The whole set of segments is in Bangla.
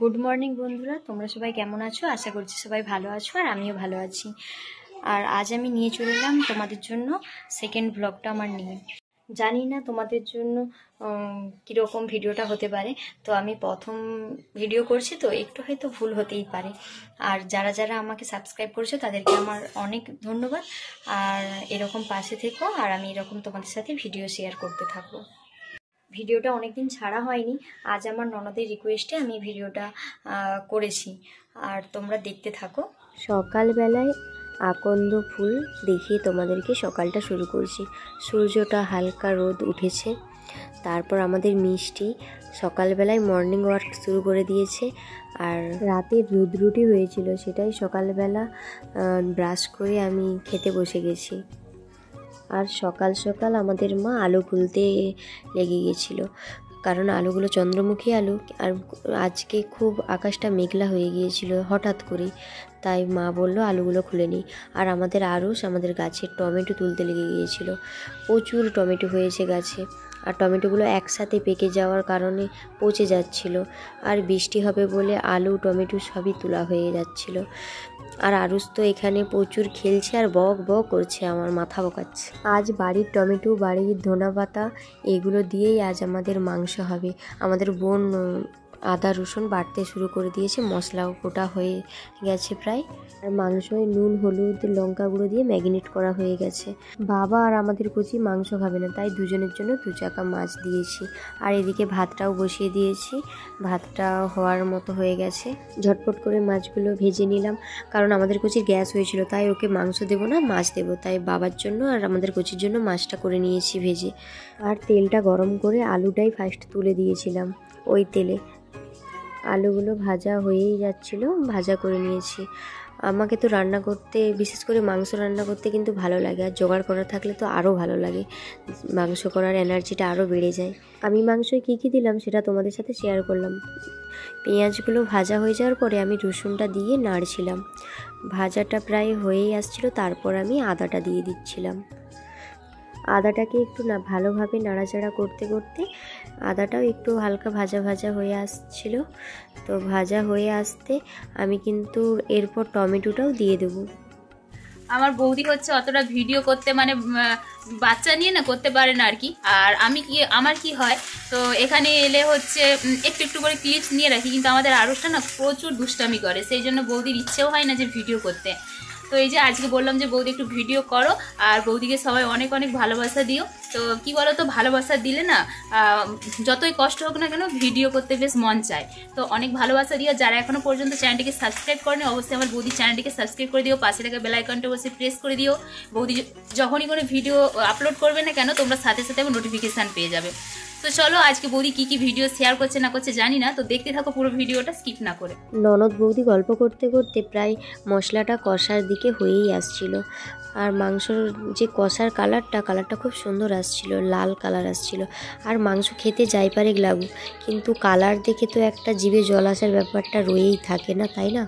গুড মর্নিং বন্ধুরা, তোমরা সবাই কেমন আছো? আশা করছি সবাই ভালো আছো আর আমিও ভালো আছি। আর আজ আমি নিয়ে চলে এলাম তোমাদের জন্য সেকেন্ড ব্লগটা আমার নিয়ে। জানি না তোমাদের জন্য কীরকম ভিডিওটা হতে পারে। তো আমি প্রথম ভিডিও করছি, তো একটু হয়তো ভুল হতেই পারে। আর যারা যারা আমাকে সাবস্ক্রাইব করেছো তাদেরকে আমার অনেক ধন্যবাদ। আর এরকম পাশে থেকো, আর আমি এরকম তোমাদের সাথে ভিডিও শেয়ার করতে থাকবো। ভিডিওটা অনেকদিন ছাড়া হয়নি, আজ আমার ননদের রিকোয়েস্টে আমি ভিডিওটা করেছি, আর তোমরা দেখতে থাকো। সকালবেলায় আকন্দ ফুল দেখিয়ে তোমাদেরকে সকালটা শুরু করছি। সূর্যটা হালকা রোদ উঠেছে, তারপর আমাদের মিষ্টি সকালবেলায় মর্নিং ওয়াক শুরু করে দিয়েছে। আর রাতে দুধ রুটি হয়েছিল, সেটাই সকালবেলা ব্রাশ করে আমি খেতে বসে গেছি। আর সকাল সকাল আমাদের মা আলু খুলতে লেগে গিয়েছিল, কারণ আলুগুলো চন্দ্রমুখী আলু, আর আজকে খুব আকাশটা মেঘলা হয়ে গিয়েছিল হঠাৎ করে, তাই মা বলল আলুগুলো খুলে নিই। আর আমাদের আরুষ আমাদের গাছের টমেটো তুলতে লেগে গিয়েছিল। প্রচুর টমেটো হয়েছে গাছে, আর টমেটোগুলো একসাথে পেকে যাওয়ার কারণে পচে যাচ্ছিল, আর বৃষ্টি হবে বলে আলু টমেটো সবই তোলা হয়ে যাচ্ছিল। আর আরুষ তো এখানে প্রচুর খেলছে আর বক বক করছে, আমার মাথা বকাচ্ছে। আজ বাড়ির টমেটো, বাড়ির ধনেপাতা, এগুলো দিয়েই আজ আমাদের মাংস হবে। আমাদের বোন আদা রসুন বাটতে শুরু করে দিয়েছে, মশলাও কোটা হয়ে গেছে প্রায়। আর মাংসয় নুন হলুদ লঙ্কা গুঁড়ো দিয়ে ম্যারিনেট করা হয়ে গেছে। বাবা আর আমাদের কচি মাংস খাবে না, তাই দুজনের জন্য 2 চাকা মাছ দিয়েছি। আর এদিকে ভাতটাও বসিয়ে দিয়েছি, ভাতটা হওয়ার মতো হয়ে গেছে। ঝটপট করে মাছগুলো ভেজে নিলাম, কারণ আমাদের কচির গ্যাস হয়েছিল, তাই ওকে মাংস দেবো না মাছ দেবো, তাই বাবার জন্য আর আমাদের কচির জন্য মাছটা করে নিয়েছি ভেজে। আর তেলটা গরম করে আলুটাই ফার্স্ট তুলে দিয়েছিলাম ওই তেলে। আলুগুলো ভাজা হয়েই যাচ্ছিল, ভাজা করে নিয়েছি। আমাকে তো রান্না করতে, বিশেষ করে মাংস রান্না করতে কিন্তু ভালো লাগে, আর জোগাড় করা থাকলে তো আরও ভালো লাগে, মাংস করার এনার্জিটা আরও বেড়ে যায়। আমি মাংসয় কী কী দিলাম সেটা তোমাদের সাথে শেয়ার করলাম। পেঁয়াজগুলো ভাজা হয়ে যাওয়ার পরে আমি রসুনটা দিয়ে নাড়ছিলাম, ভাজাটা প্রায় হয়েই আসছিল, তারপর আমি আদাটা দিয়ে দিচ্ছিলাম। আদাটাকে একটু ভালোভাবে নাড়াচাড়া করতে করতে আদাটাও একটু হালকা ভাজা ভাজা হয়ে আসছিল। তো ভাজা হয়ে আসতে আমি কিন্তু এরপর টমেটোটাও দিয়ে দেবো। আমার বৌদি হচ্ছে অতটা ভিডিও করতে মানে বাচ্চা নিয়ে না করতে পারে না আর কি। আর আমি আমার কি হয়, তো এখানে এলে হচ্ছে একটু একটু করে ক্লিপস নিয়ে রাখি, কিন্তু আমাদের আরুষটা না প্রচুর দুষ্টামি করে, সেই জন্য বৌদির ইচ্ছেও হয় না যে ভিডিও করতে। তো এই যে আজকে বললাম যে বৌদি একটু ভিডিও করো, আর বৌদিকে সবাই অনেক অনেক ভালোবাসা দিও। তো কি বলো তো, ভালোবাসা দিলে না যতই কষ্ট হোক না কেন ভিডিও করতে বেশ মন চায়। তো অনেক ভালোবাসা দিও। যারা এখনো পর্যন্ত চ্যানেলটিকে সাবস্ক্রাইব করেনি অবশ্যই আমার বৌদির চ্যানেলটিকে সাবস্ক্রাইব করে দিও, পাশে থাকা বেল আইকনটা অবশ্যই প্রেস করে দিও। বৌদি যখনই কোনো ভিডিও আপলোড করবে না কেন তোমরা সাথে সাথে নোটিফিকেশান পেয়ে যাবে। তো চলো আজকে বৌদি কি কি ভিডিও শেয়ার করছে না করছে জানি না, তো দেখতে থাকো পুরো ভিডিওটা স্কিপ না করে। ননদ বৌদি গল্প করতে করতে প্রায় মশলাটা কষার দিকে হয়েই আসছিল। আর মাংসর যে কষার কালারটা খুব সুন্দর আসছিল, লাল কালার আসছিল। আর মাংস খেতে যাই পারে লাগুক, কিন্তু কালার দেখে তো একটা জিভে জল আসার ব্যাপারটা রয়েই থাকে না, তাই না?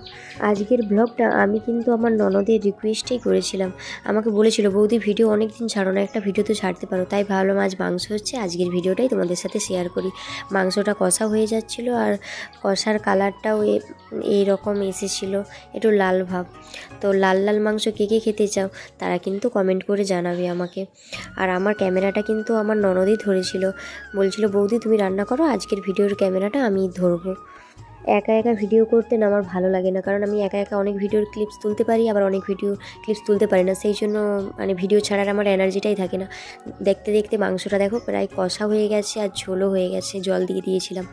আজকের ব্লগটা আমি কিন্তু আমার ননদের রিকোয়েস্টেই করেছিলাম। আমাকে বলেছিল বৌদি ভিডিও অনেক দিন ছাড়ো না, একটা ভিডিও তো ছাড়তে পারো, তাই ভাবলাম আজ মাংস হচ্ছে, আজকের ভিডিওটাই তোমাদের সাথে শেয়ার করি। মাংসটা কষা হয়ে যাচ্ছিল, আর কষার কালারটাও এইরকম এসেছিল, একটু লাল ভাব। তো লাল লাল মাংস কে কে খেতে চাও তারা কিন্তু কমেন্ট করে জানাবে আমাকে। আর আমার ক্যামেরাটা কিন্তু আমার ননদই ধরেছিল, বলছিল বৌদি তুমি রান্না করো, আজকের ভিডিওর ক্যামেরাটা আমিই ধরবো। একা একা ভিডিও করতে না আমার ভালো লাগে না, কারণ আমি একা একা অনেক ভিডিওর ক্লিপস তুলতে পারি, আবার অনেক ভিডিও ক্লিপস তুলতে পারি না, সেই জন্য মানে ভিডিও ছাড়ার আমার এনার্জিটাই থাকে না। দেখতে দেখতে মাংসটা দেখো প্রায় কষা হয়ে গেছে, আর ঝোলও হয়ে গেছে, জল দিয়ে দিয়েছিলাম।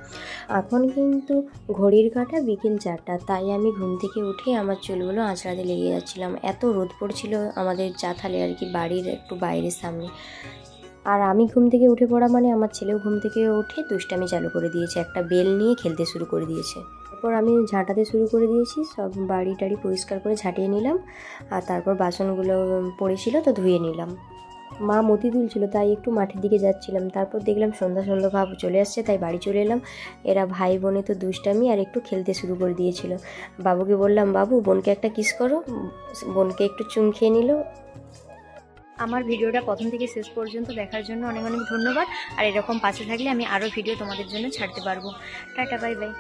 এখন কিন্তু ঘড়ির কাঁটা বিকেল 4টা, তাই আমি ঘুম থেকে উঠে আমার চুলগুলো আঁচড়াতে লেগে যাচ্ছিলাম। এত রোদ পড়ছিল আমাদের জাথালে আর কি, বাড়ির একটু বাইরের সামনে। আর আমি ঘুম থেকে উঠে পড়া মানে আমার ছেলেও ঘুম থেকে উঠে দুষ্টামি চালু করে দিয়েছে, একটা বেল নিয়ে খেলতে শুরু করে দিয়েছে। তারপর আমি ঝাঁটাতে শুরু করে দিয়েছি, সব বাড়ি টাড়ি পরিষ্কার করে ঝাঁটিয়ে নিলাম। আর তারপর বাসনগুলো পড়েছিল তো ধুয়ে নিলাম। মা মতি তুলছিল, তাই একটু মাঠের দিকে যাচ্ছিলাম। তারপর দেখলাম সন্ধ্যা সন্ধ্যা ভাব চলে আসছে, তাই বাড়ি চলে এলাম। এরা ভাই বোনে তো দুষ্টামি আর একটু খেলতে শুরু করে দিয়েছিল। বাবুকে বললাম বাবু বোনকে একটা কিস করো, বোনকে একটু চুম খেয়ে নিল। আমার ভিডিওটা প্রথম থেকে শেষ পর্যন্ত দেখার জন্য অনেক অনেক ধন্যবাদ। আর এরকম পাশে থাকলে আমি আরও ভিডিও তোমাদের জন্য ছাড়তে পারবো। Tata, bye bye.